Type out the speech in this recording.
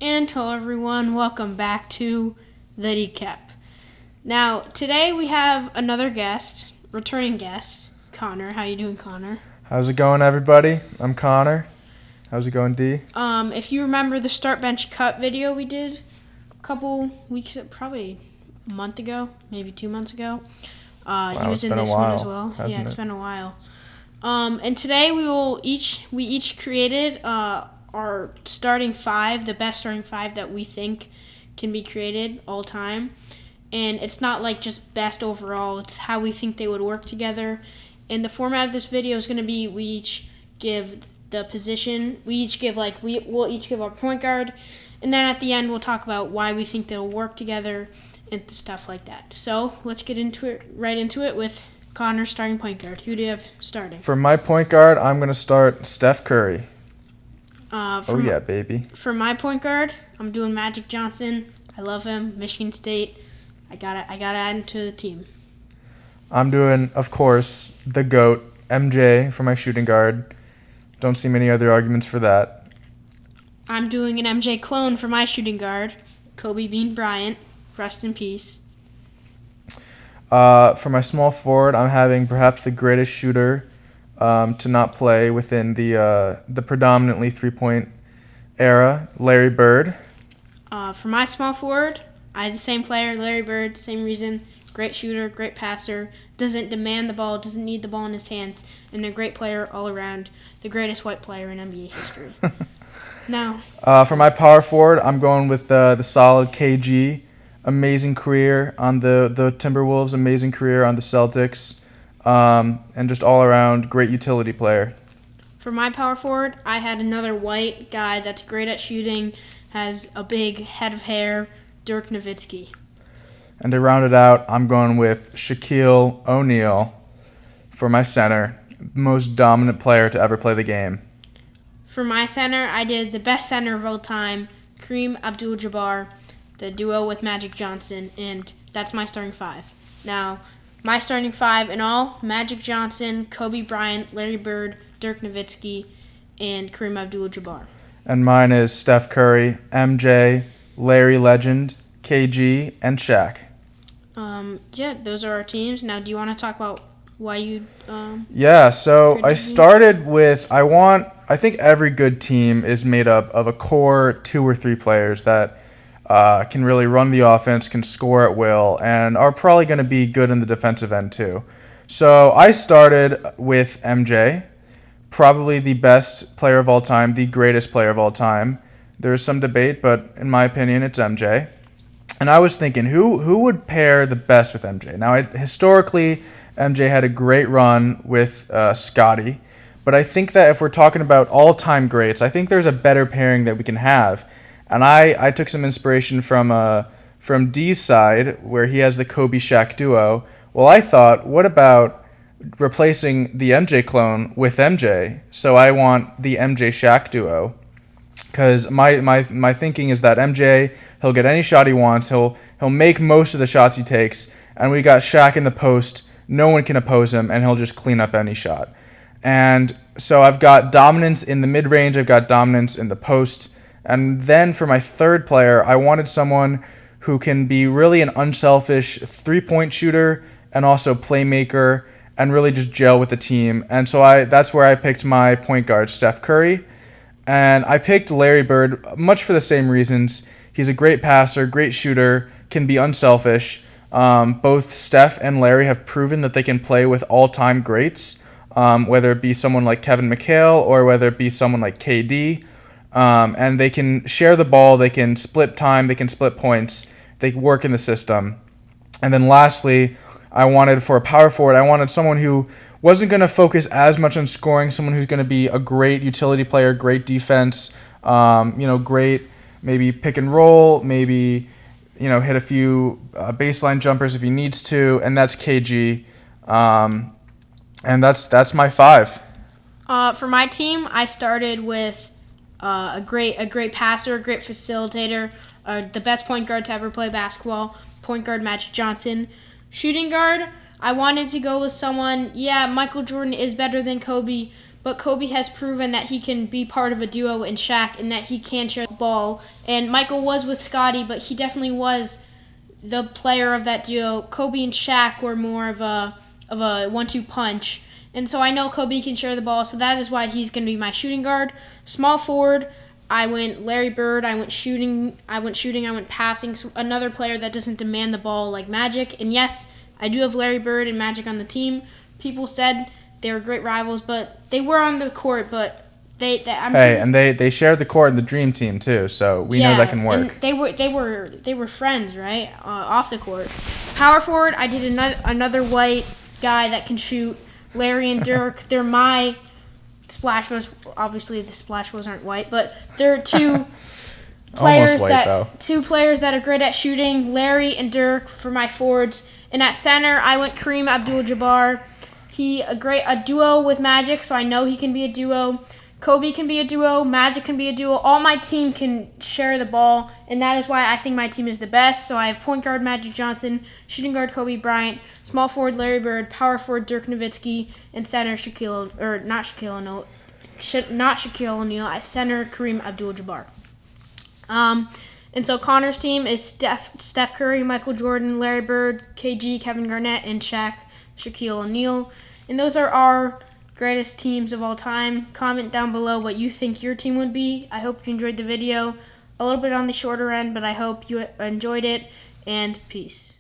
And hello everyone, welcome back to the Decap. Now, today we have another guest, returning guest, Connor. How you doing, Connor? How's it going, everybody? I'm Connor. How's it going, D? If you remember the Start Bench Cut video we did a couple weeks, probably a month ago, maybe 2 months ago, he was in this one as well. Yeah, it's been a while. And today we each created our starting five, the best starting five that we think can be created all time. And it's not like just best overall, it's how we think they would work together. And the format of this video is going to be we each give the position, we'll each give our point guard, and then at the end we'll talk about why we think they'll work together and stuff like that. So let's get right into it with Connor starting point guard. Who do you have starting? For my point guard, I'm going to start Steph Curry. Baby. For my point guard, I'm doing Magic Johnson. I love him. Michigan State. I gotta add him to the team. I'm doing, of course, the GOAT, MJ, for my shooting guard. Don't see many other arguments for that. I'm doing an MJ clone for my shooting guard, Kobe Bean Bryant. Rest in peace. For my small forward, I'm having perhaps the greatest shooter to not play within the predominantly three-point era, Larry Bird. For my small forward, I have the same player, Larry Bird, same reason. Great shooter, great passer, doesn't demand the ball, doesn't need the ball in his hands, and a great player all around, the greatest white player in NBA history. Now, for my power forward, I'm going with the solid KG. Amazing career on the Timberwolves, amazing career on the Celtics, and just all around great utility player. For my power forward, I had another white guy that's great at shooting, has a big head of hair, Dirk Nowitzki. And to round it out, I'm going with Shaquille O'Neal for my center, most dominant player to ever play the game. For my center, I did the best center of all time, Kareem Abdul-Jabbar, the duo with Magic Johnson, and that's my starting five. Now, my starting five in all, Magic Johnson, Kobe Bryant, Larry Bird, Dirk Nowitzki, and Kareem Abdul-Jabbar. And mine is Steph Curry, MJ, Larry Legend, KG, and Shaq. Those are our teams. Now, do you want to talk about why you... So I started with, I think every good team is made up of a core 2 or 3 players that can really run the offense, can score at will, and are probably going to be good in the defensive end too. So I started with MJ, probably the best player of all time, the greatest player of all time. There's some debate, but in my opinion, it's MJ. And I was thinking, who would pair the best with MJ? Now, historically, MJ had a great run with Scottie, but I think that if we're talking about all-time greats, I think there's a better pairing that we can have. And I took some inspiration from D's side, where he has the Kobe-Shaq duo. Well, I thought, what about replacing the MJ clone with MJ? So I want the MJ-Shaq duo. Because my thinking is that MJ, he'll get any shot he wants. He'll make most of the shots he takes. And we got Shaq in the post. No one can oppose him, and he'll just clean up any shot. And so I've got dominance in the mid-range. I've got dominance in the post. And then for my third player, I wanted someone who can be really an unselfish three-point shooter and also playmaker and really just gel with the team. And so that's where I picked my point guard, Steph Curry. And I picked Larry Bird much for the same reasons. He's a great passer, great shooter, can be unselfish. Both Steph and Larry have proven that they can play with all-time greats, whether it be someone like Kevin McHale or whether it be someone like KD. And they can share the ball, they can split time, they can split points, they work in the system. And then lastly, for a power forward, I wanted someone who wasn't going to focus as much on scoring, someone who's going to be a great utility player, great defense, great maybe pick and roll, maybe, hit a few baseline jumpers if he needs to, and that's KG. And that's my five. For my team, I started with a great passer, a great facilitator, the best point guard to ever play basketball, point guard Magic Johnson. Shooting guard, I wanted to go with someone, Michael Jordan is better than Kobe, but Kobe has proven that he can be part of a duo in Shaq and that he can share the ball. And Michael was with Scottie, but he definitely was the player of that duo. Kobe and Shaq were more of a 1-2 punch. And so I know Kobe can share the ball, so that is why he's going to be my shooting guard. Small forward, I went Larry Bird. I went shooting. I went passing. So another player that doesn't demand the ball like Magic. And yes, I do have Larry Bird and Magic on the team. People said they were great rivals, but they were on the court. But they shared the court in the Dream Team too, so we know that can work. And they were friends, right? Off the court. Power forward, I did another white guy that can shoot. Larry and Dirk. They're my Splash Bros. Obviously, the Splash Bros aren't white, but they're two players two players that are great at shooting. Larry and Dirk for my forwards. And at center, I went Kareem Abdul-Jabbar. A duo with Magic, so I know he can be a duo. Kobe can be a duo. Magic can be a duo. All my team can share the ball, and that is why I think my team is the best. So I have point guard Magic Johnson, shooting guard Kobe Bryant, small forward Larry Bird, power forward Dirk Nowitzki, and center not Shaquille O'Neal. At center Kareem Abdul-Jabbar. And so Connor's team is Steph Curry, Michael Jordan, Larry Bird, KG, Kevin Garnett, and Shaquille O'Neal. And those are our greatest teams of all time. Comment down below what you think your team would be. I hope you enjoyed the video. A little bit on the shorter end, but I hope you enjoyed it. And peace.